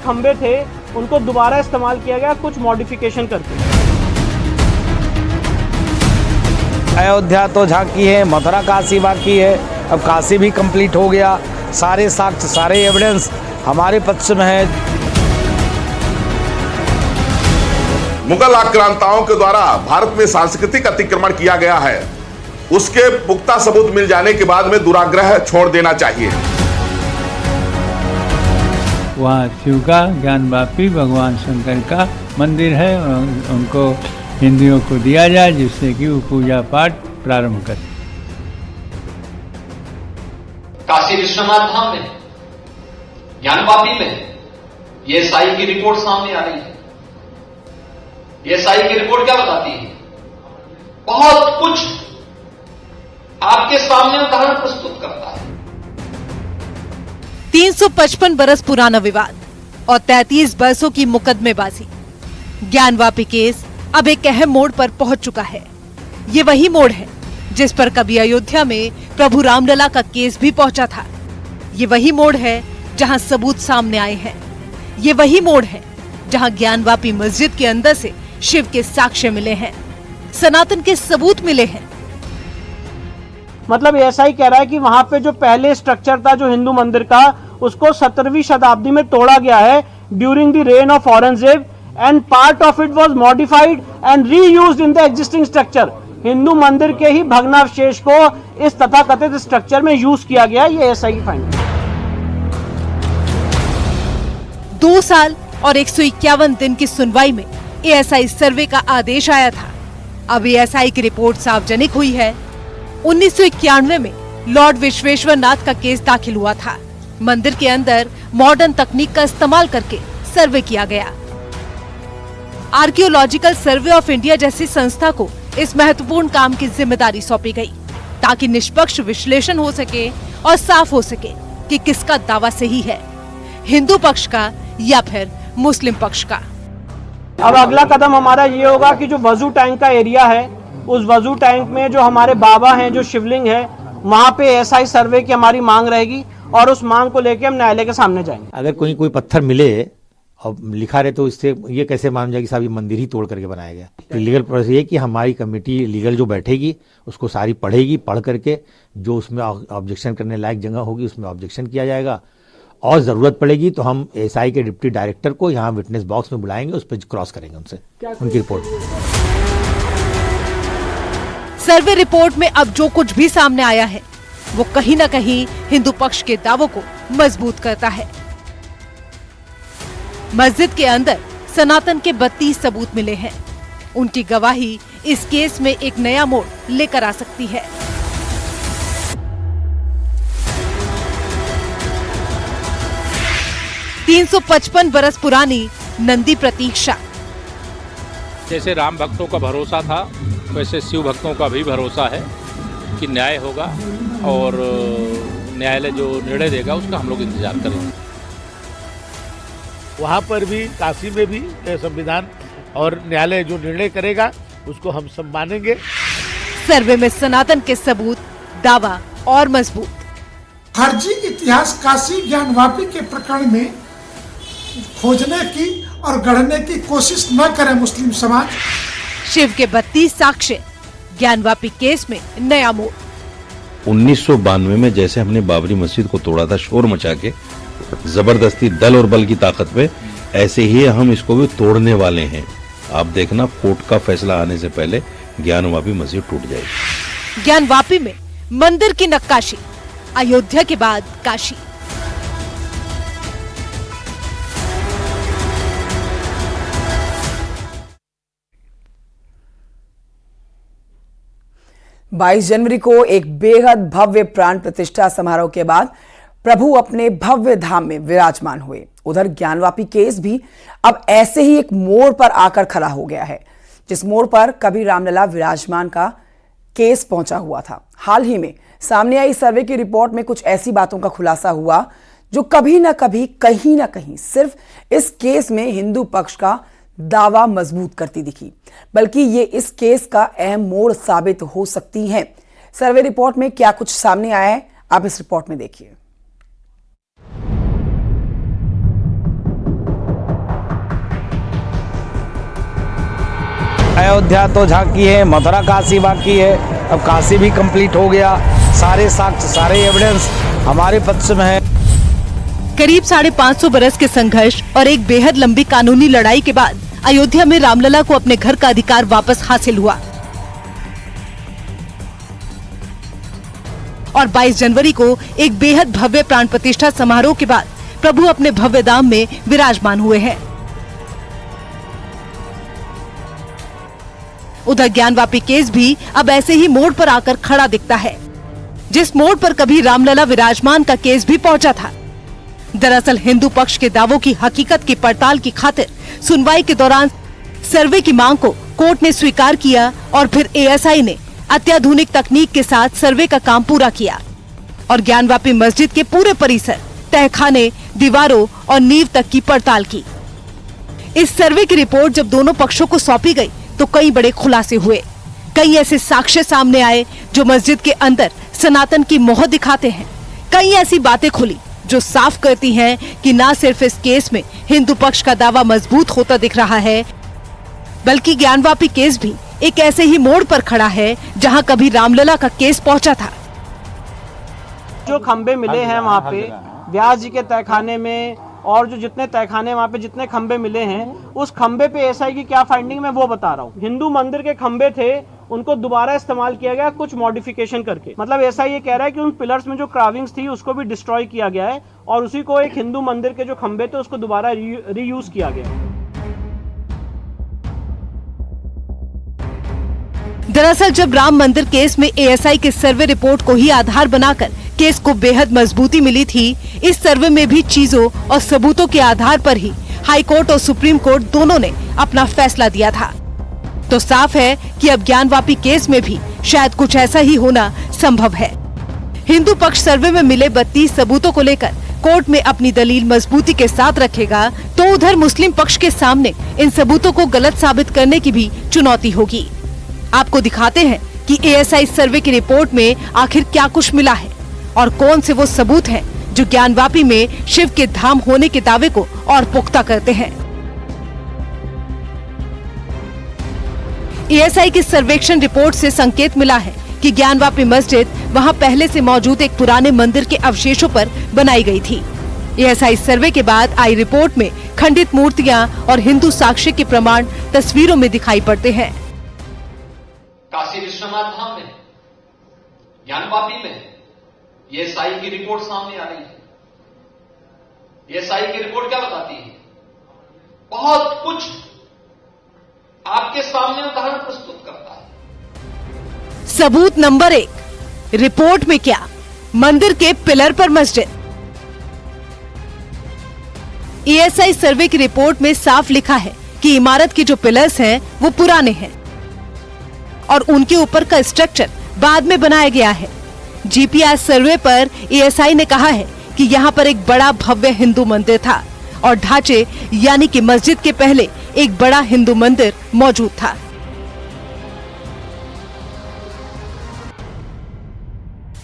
खंबे थे उनको दोबारा इस्तेमाल किया गया कुछ मॉडिफिकेशन करके। अयोध्या तो झांकी है, मथुरा काशी बाकी है, अब काशी भी कंप्लीट हो गया। सारे साक्ष्य, सारे एविडेंस हमारे पक्ष में है। मुगल आक्रांताओं के द्वारा भारत में सांस्कृतिक अतिक्रमण किया गया है, उसके पुख्ता सबूत मिल जाने के बाद में दुराग्रह छोड़ देना चाहिए। वहाँ शिव का ज्ञानवापी भगवान शंकर का मंदिर है, उनको हिंदुओं को दिया जाए जिससे कि वो पूजा पाठ प्रारंभ करें। काशी विश्वनाथ धाम में, ज्ञानवापी में ये साई की रिपोर्ट सामने आ रही है। ये साई की रिपोर्ट क्या बताती है? बहुत कुछ आपके सामने उदाहरण प्रस्तुत करता है। 355 बरस पुराना विवाद और 33 बरसों की मुकदमेबाजी। ज्ञानवापी केस अब एक अहम मोड़ पर पहुंच चुका है। ये वही मोड़ है जिस पर कभी अयोध्या में प्रभु रामलला का केस भी पहुंचा था। ये वही मोड़ है जहां सबूत सामने आए हैं। ये वही मोड़ है जहां ज्ञानवापी मस्जिद के अंदर से शिव के साक्ष्य मिले हैं, सनातन के सबूत मिले हैं। मतलब ऐसा ही कह रहा है कि वहां पे जो पहले स्ट्रक्चर था जो हिंदू मंदिर का, उसको 17वीं शताब्दी में तोड़ा गया है during the rain of Aurangzeb and part of it was modified and reused in the existing structure. Hindu मंदिर के ही भग्नावशेष को इस तथाकथित स्ट्रक्चर में यूज किया गया। ये एसआई की फाइंडिंग। 2 साल और 151 दिन की सुनवाई में एएसआई सर्वे का आदेश आया था। अब एएसआई की रिपोर्ट सार्वजनिक हुई है। 1991 में लॉर्ड विश्वेश्वर नाथ का केस दाखिल हुआ था। मंदिर के अंदर मॉडर्न तकनीक का इस्तेमाल करके सर्वे किया गया। आर्कियोलॉजिकल सर्वे ऑफ इंडिया जैसी संस्था को इस महत्वपूर्ण काम की जिम्मेदारी सौंपी गई ताकि निष्पक्ष विश्लेषण हो सके और साफ हो सके कि किसका दावा सही है, हिंदू पक्ष का या फिर मुस्लिम पक्ष का। अब अगला कदम हमारा ये होगा कि जो वजू टैंक का एरिया है, उस वजू टैंक में जो हमारे बाबा हैं, जो शिवलिंग है, वहाँ पे एएसआई सर्वे की हमारी मांग रहेगी और उस मांग को लेके हम न्यायालय के सामने जाएंगे। अगर कोई पत्थर मिले और लिखा रहे तो इससे ये कैसे मान जाए कि साहब ये मंदिर ही तोड़ करके बनाया गया। तो लीगल प्रोसेस ये कि हमारी कमेटी लीगल जो बैठेगी उसको सारी पढ़ेगी, पढ़ करके जो उसमें ऑब्जेक्शन करने लायक जगह होगी उसमें ऑब्जेक्शन किया जाएगा और जरूरत पड़ेगी तो हम एएसआई के डिप्टी डायरेक्टर को यहाँ विटनेस बॉक्स में बुलाएंगे, उस पर क्रॉस करेंगे उनसे उनकी रिपोर्ट। सर्वे रिपोर्ट में अब जो कुछ भी सामने आया है वो कहीं न कहीं हिंदू पक्ष के दावों को मजबूत करता है। मस्जिद के अंदर सनातन के 32 सबूत मिले हैं। उनकी गवाही इस केस में एक नया मोड़ लेकर आ सकती है। $355 बरस पुरानी नंदी प्रतीक्षा। जैसे राम भक्तों का भरोसा था वैसे शिव भक्तों का भी भरोसा है कि न्याय होगा और न्यायालय जो निर्णय देगा उसका हम लोग इंतजार करेंगे। वहाँ पर भी, काशी में भी संविधान और न्यायालय जो निर्णय करेगा उसको हम सब मानेंगे। सर्वे में सनातन के सबूत, दावा और मजबूत। फर्जी इतिहास काशी ज्ञानवापी के प्रकरण में खोजने की और गढ़ने की कोशिश न करे मुस्लिम समाज। शिव के 32 साक्ष्य, ज्ञानवापी केस में नया मोड़। 1992 में जैसे हमने बाबरी मस्जिद को तोड़ा था शोर मचा के, जबरदस्ती दल और बल की ताकत पे, ऐसे ही हम इसको भी तोड़ने वाले हैं। आप देखना कोर्ट का फैसला आने से पहले ज्ञानवापी मस्जिद टूट जाएगी। ज्ञानवापी में मंदिर की नक्काशी, अयोध्या के बाद काशी। बाईस जनवरी को एक बेहद भव्य प्राण प्रतिष्ठा समारोह के बाद प्रभु अपने भव्य धाम में विराजमान हुए। उधर ज्ञानवापी केस भी अब ऐसे ही एक मोड़ पर आकर खड़ा हो गया है, जिस मोड़ पर कभी रामलला विराजमान का केस पहुंचा हुआ था। हाल ही में सामने आई सर्वे की रिपोर्ट में कुछ ऐसी बातों का खुलासा हुआ जो कभी ना कभी, कहीं ना कहीं सिर्फ इस केस में हिंदू पक्ष का दावा मजबूत करती दिखी, बल्कि ये इस केस का अहम मोड़ साबित हो सकती हैं। सर्वे रिपोर्ट में क्या कुछ सामने आया है, आप इस रिपोर्ट में देखिए। अयोध्या तो झांकी है, मथुरा काशी बाकी है, अब काशी भी कंप्लीट हो गया। सारे साक्ष्य, सारे एविडेंस हमारे पक्ष में है। करीब 550 बरस के संघर्ष और एक बेहद लंबी कानूनी लड़ाई के बाद अयोध्या में रामलला को अपने घर का अधिकार वापस हासिल हुआ और 22 जनवरी को एक बेहद भव्य प्राण प्रतिष्ठा समारोह के बाद प्रभु अपने भव्य धाम में विराजमान हुए हैं। उधर ज्ञानवापी केस भी अब ऐसे ही मोड़ पर आकर खड़ा दिखता है, जिस मोड़ पर कभी रामलला विराजमान का केस भी पहुंचा था। दरअसल हिंदू पक्ष के दावों की हकीकत की पड़ताल की खातिर सुनवाई के दौरान सर्वे की मांग को कोर्ट ने स्वीकार किया और फिर एएसआई ने अत्याधुनिक तकनीक के साथ सर्वे का काम पूरा किया और ज्ञानवापी मस्जिद के पूरे परिसर, तहखाने, दीवारों और नींव तक की पड़ताल की। इस सर्वे की रिपोर्ट जब दोनों पक्षों को सौंपी गई तो कई बड़े खुलासे हुए। कई ऐसे साक्ष्य सामने आए जो मस्जिद के अंदर सनातन की मोहर दिखाते हैं। कई ऐसी बातें खुली जो साफ करती हैं कि न सिर्फ इस केस में हिंदू पक्ष का दावा मजबूत होता दिख रहा है, बल्कि ज्ञानवापी केस भी एक ऐसे ही मोड़ पर खड़ा है जहां कभी रामलला का केस पहुंचा था। जो खंबे मिले हैं वहाँ पे व्यास जी के तहखाने में और जो जितने तहखाने वहाँ पे जितने खंबे मिले हैं, उस खंबे पे एएसआई की क्या फाइंडिंग मैं वो बता रहा हूँ। हिंदू मंदिर के खंबे थे, उनको दोबारा इस्तेमाल किया गया कुछ मॉडिफिकेशन करके। मतलब एएसआई ये कह रहा है कि उन पिलर्स में जो क्राविंग्स थी उसको भी डिस्ट्रॉय किया गया है और उसी को एक हिंदू मंदिर के जो खंबे थे उसको दोबारा रीयूज किया गया। दरअसल जब राम मंदिर केस में एएसआई के सर्वे रिपोर्ट को ही आधार बनाकर केस को बेहद मजबूती मिली थी, इस सर्वे में भी चीजों और सबूतों के आधार पर ही हाई कोर्ट और सुप्रीम कोर्ट दोनों ने अपना फैसला दिया था। तो साफ है कि अब ज्ञानवापी केस में भी शायद कुछ ऐसा ही होना संभव है। हिंदू पक्ष सर्वे में मिले 32 सबूतों को लेकर कोर्ट में अपनी दलील मजबूती के साथ रखेगा, तो उधर मुस्लिम पक्ष के सामने इन सबूतों को गलत साबित करने की भी चुनौती होगी। आपको दिखाते हैं कि एएसआई सर्वे की रिपोर्ट में आखिर क्या कुछ मिला है और कौन से वो सबूत हैं जो ज्ञानवापी में शिव के धाम होने के दावे को और पुख्ता करते हैं। एएसआई की सर्वेक्षण रिपोर्ट से संकेत मिला है कि ज्ञानवापी मस्जिद वहां पहले से मौजूद एक पुराने मंदिर के अवशेषों पर बनाई गई थी। एएसआई सर्वे के बाद आई रिपोर्ट में खंडित मूर्तियां और हिंदू साक्ष्य के प्रमाण तस्वीरों में दिखाई पड़ते हैं। काशी विश्वनाथ धाम में, ज्ञानवापी में ये एएसआई की रिपोर्ट सामने आ रही है। एएसआई की रिपोर्ट क्या बताती है? बहुत कुछ आपके सामने उदाहरण प्रस्तुत करता है। सबूत नंबर 1, रिपोर्ट में क्या? मंदिर के पिलर पर मस्जिद। एएसआई सर्वे की रिपोर्ट में साफ लिखा है कि इमारत के जो पिलर्स हैं वो पुराने हैं और उनके ऊपर का स्ट्रक्चर बाद में बनाया गया है। जीपीएस सर्वे पर एएसआई ने कहा है कि यहाँ पर एक बड़ा भव्य हिंदू मंदिर था और ढांचे यानी कि मस्जिद के पहले एक बड़ा हिंदू मंदिर मौजूद था।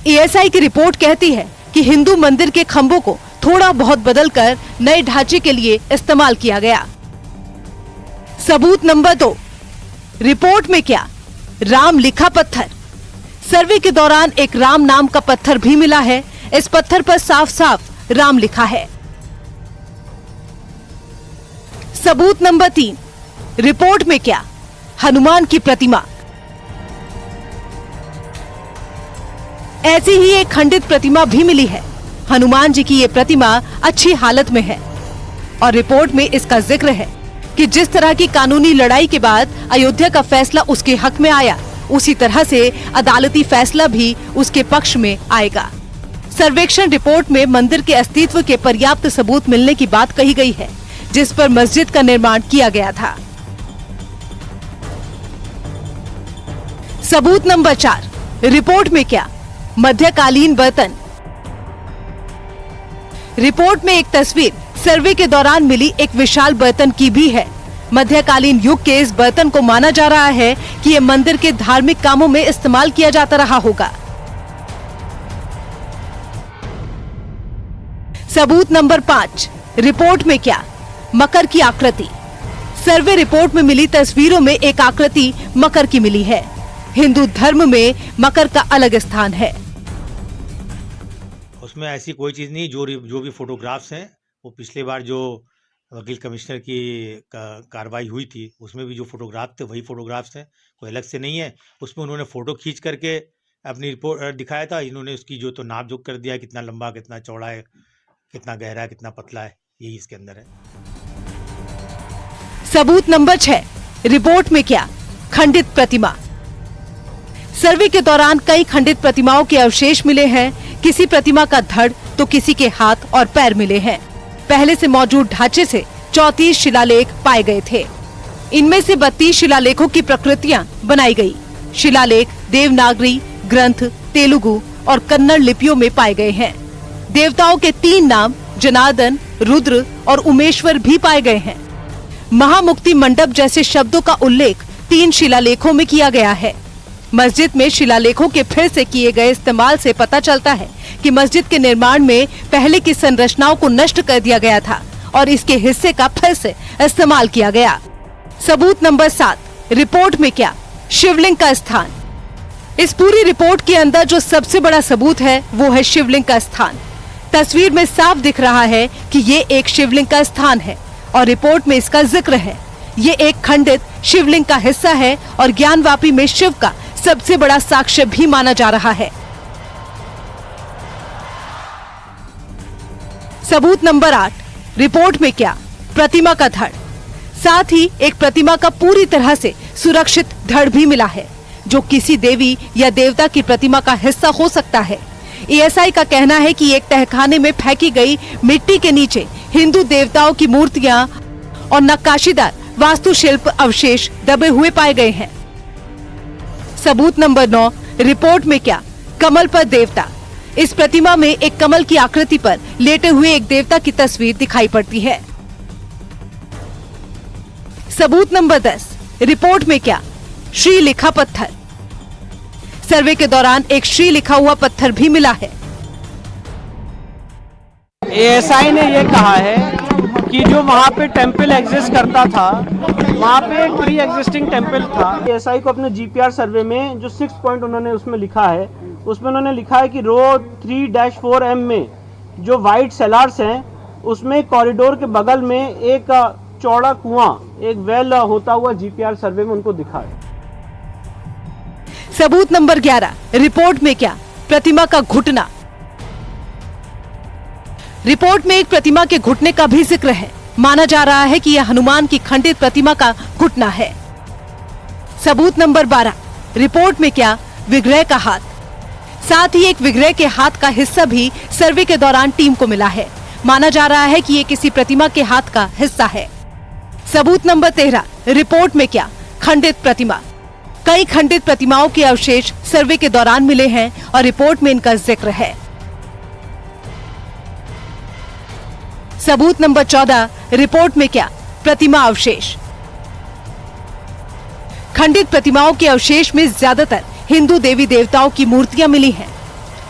एएसआई की रिपोर्ट कहती है कि हिंदू मंदिर के खंभों को थोड़ा बहुत बदलकर नए ढांचे के लिए इस्तेमाल किया गया। सबूत नंबर 2, रिपोर्ट में क्या? राम लिखा पत्थर। सर्वे के दौरान एक राम नाम का पत्थर भी मिला है। इस पत्थर पर साफ साफ राम लिखा है। सबूत नंबर 3, रिपोर्ट में क्या? हनुमान की प्रतिमा। ऐसी ही एक खंडित प्रतिमा भी मिली है। हनुमान जी की ये प्रतिमा अच्छी हालत में है और रिपोर्ट में इसका जिक्र है कि जिस तरह की कानूनी लड़ाई के बाद अयोध्या का फैसला उसके हक में आया, उसी तरह से अदालती फैसला भी उसके पक्ष में आएगा। सर्वेक्षण रिपोर्ट में मंदिर के अस्तित्व के पर्याप्त सबूत मिलने की बात कही गई है, जिस पर मस्जिद का निर्माण किया गया था। सबूत नंबर 4, रिपोर्ट में क्या? मध्यकालीन बर्तन। रिपोर्ट में एक तस्वीर सर्वे के दौरान मिली एक विशाल बर्तन की भी है। मध्यकालीन युग के इस बर्तन को माना जा रहा है कि ये मंदिर के धार्मिक कामों में इस्तेमाल किया जाता रहा होगा। सबूत नंबर 5, रिपोर्ट में क्या? मकर की आकृति। सर्वे रिपोर्ट में मिली तस्वीरों में एक आकृति मकर की मिली है। हिंदू धर्म में मकर का अलग स्थान है। उसमें ऐसी कोई चीज़ नहीं, जो भी फोटोग्राफ्स हैं वो पिछले बार जो वकील कमिश्नर की कार्रवाई हुई थी उसमें भी जो फोटोग्राफ थे वही फोटोग्राफ्स हैं, कोई अलग से नहीं है। उसमें उन्होंने फ़ोटो खींच करके अपनी रिपोर्ट दिखाया था, इन्होंने उसकी जो तो नाप जोख कर दिया है, कितना लंबा, कितना चौड़ा है, कितना गहरा है, कितना पतला है, यही इसके अंदर है। सबूत नंबर 6, रिपोर्ट में क्या? खंडित प्रतिमा। सर्वे के दौरान कई खंडित प्रतिमाओं के अवशेष मिले हैं। किसी प्रतिमा का धड़ तो किसी के हाथ और पैर मिले हैं। पहले से मौजूद ढांचे से 34 शिलालेख पाए गए थे। इनमें से 32 शिलालेखों की प्रकृतियां बनाई गई। शिलालेख देवनागरी, ग्रंथ, तेलुगु और कन्नड़ लिपियों में पाए गए हैं। देवताओं के 3 नाम जनार्दन, रुद्र और उमेश्वर भी पाए गए हैं। महामुक्ति मंडप जैसे शब्दों का उल्लेख 3 शिलालेखों में किया गया है। मस्जिद में शिलालेखों के फिर से किए गए इस्तेमाल से पता चलता है कि मस्जिद के निर्माण में पहले की संरचनाओं को नष्ट कर दिया गया था और इसके हिस्से का फिर से इस्तेमाल किया गया। सबूत नंबर 7, रिपोर्ट में क्या? शिवलिंग का स्थान। इस पूरी रिपोर्ट के अंदर जो सबसे बड़ा सबूत है वो है शिवलिंग का स्थान। तस्वीर में साफ दिख रहा है कि ये एक शिवलिंग का स्थान है और रिपोर्ट में इसका जिक्र है। ये एक खंडित शिवलिंग का हिस्सा है और ज्ञानवापी में शिव का सबसे बड़ा साक्ष्य भी माना जा रहा है। सबूत नंबर 8, रिपोर्ट में क्या? प्रतिमा का धड़। साथ ही एक प्रतिमा का पूरी तरह से सुरक्षित धड़ भी मिला है, जो किसी देवी या देवता की प्रतिमा का हिस्सा हो सकता है। एएसआई का कहना है कि एक तहखाने में फेंकी गई मिट्टी के नीचे हिंदू देवताओं की मूर्तियां और नक्काशीदार वास्तुशिल्प अवशेष दबे हुए पाए गए हैं। सबूत नंबर 9, रिपोर्ट में क्या? कमल पर देवता। इस प्रतिमा में एक कमल की आकृति पर लेटे हुए एक देवता की तस्वीर दिखाई पड़ती है। सबूत नंबर 10, रिपोर्ट में क्या? श्री लिखा पत्थर। सर्वे के दौरान एक श्री लिखा हुआ पत्थर भी मिला है। एएसआई ने ये कहा है कि जो वहाँ पे टेम्पल एग्जिस्ट करता था, वहाँ पे एक प्री एग्जिस्टिंग टेम्पल था। एएसआई को अपने जीपीआर सर्वे में जो 6 पॉइंट उन्होंने उसमें लिखा है, उसमें उन्होंने लिखा है कि रो 3-4M में जो वाइट सेलार्स हैं, उसमें कॉरिडोर के बगल में एक चौड़ा कुआं, एक वेल होता हुआ जीपीआर सर्वे में उनको दिखा है। सबूत नंबर 11, रिपोर्ट में क्या? प्रतिमा का घुटना। रिपोर्ट में एक प्रतिमा के घुटने का भी जिक्र है। माना जा रहा है कि यह हनुमान की खंडित प्रतिमा का घुटना है। सबूत नंबर 12, रिपोर्ट में क्या? विग्रह का हाथ। साथ ही एक विग्रह के हाथ का हिस्सा भी सर्वे के दौरान टीम को मिला है। माना जा रहा है कि ये किसी प्रतिमा के हाथ का हिस्सा है। सबूत नंबर 13, रिपोर्ट में क्या? खंडित प्रतिमा। कई खंडित प्रतिमाओं के अवशेष सर्वे के दौरान मिले हैं और रिपोर्ट में इनका जिक्र है। सबूत नंबर 14, रिपोर्ट में क्या? प्रतिमा अवशेष। खंडित प्रतिमाओं के अवशेष में ज्यादातर हिंदू देवी देवताओं की मूर्तियां मिली हैं।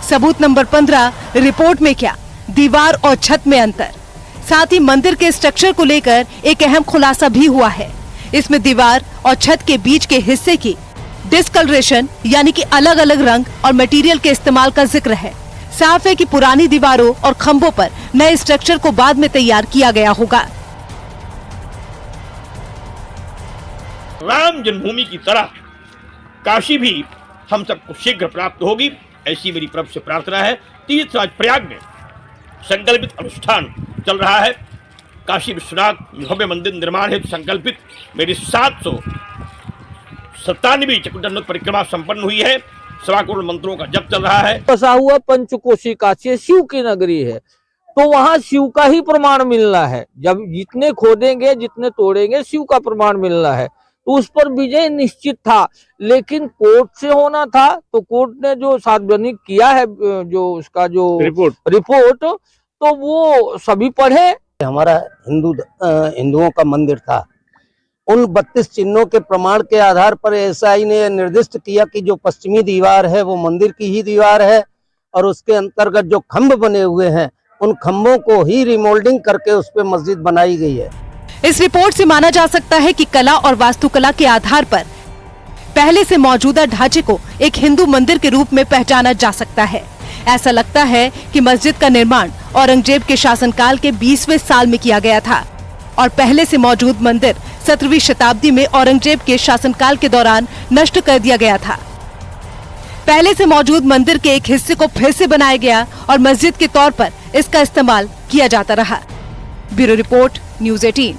सबूत नंबर 15, रिपोर्ट में क्या? दीवार और छत में अंतर। साथ ही मंदिर के स्ट्रक्चर को लेकर एक अहम खुलासा भी हुआ है। इसमें दीवार और छत के बीच के हिस्से की डिस्कलरेशन यानी कि अलग अलग रंग और मटेरियल के इस्तेमाल का जिक्र है। साफ है कि पुरानी दीवारों और खंभों पर नए स्ट्रक्चर को बाद में तैयार किया गया होगा। राम जन्मभूमि की तरह काशी भी हम सबको शीघ्र प्राप्त होगी, ऐसी मेरी प्रभु से प्रार्थना है। तीर्थराज प्रयाग में संकल्पित अनुष्ठान चल रहा है। काशी विश्वनाथ भव्य मंदिर निर्माण हेतु संकल्पित मेरी 797 चक्रधर परिक्रमा संपन्न हुई है। 1.25 करोड़ मंत्रों का जप चल रहा है। बसा हुआ पंचकोशी काशी शिव की नगरी है, तो वहाँ शिव का ही प्रमाण मिलना है। जब जितने खोदेंगे, जितने तोड़ेंगे, शिव का प्रमाण मिलना है। तो उस पर विजय निश्चित था, लेकिन कोर्ट से होना था। तो कोर्ट ने जो सार्वजनिक किया है, जो उसका जो रिपोर्ट तो वो सभी पढ़े। हमारा हिंदुओं का मंदिर था। उन 32 चिन्हों के प्रमाण के आधार पर एएसआई ने निर्दिष्ट किया कि जो पश्चिमी दीवार है वो मंदिर की ही दीवार है और उसके अंतर्गत जो खंभ बने हुए हैं उन खंभों को ही रिमोल्डिंग करके उस पर मस्जिद बनाई गई है। इस रिपोर्ट से माना जा सकता है कि कला और वास्तुकला के आधार पर पहले से मौजूदा ढांचे को एक हिंदू मंदिर के रूप में पहचाना जा सकता है। ऐसा लगता है कि मस्जिद का निर्माण औरंगजेब के शासनकाल के 20वें साल में किया गया था और पहले से मौजूद मंदिर 17वीं शताब्दी में औरंगजेब के शासनकाल के दौरान नष्ट कर दिया गया था। पहले से मौजूद मंदिर के एक हिस्से को फिर से बनाया गया और मस्जिद के तौर पर इसका इस्तेमाल किया जाता रहा। Bureau report, news 18।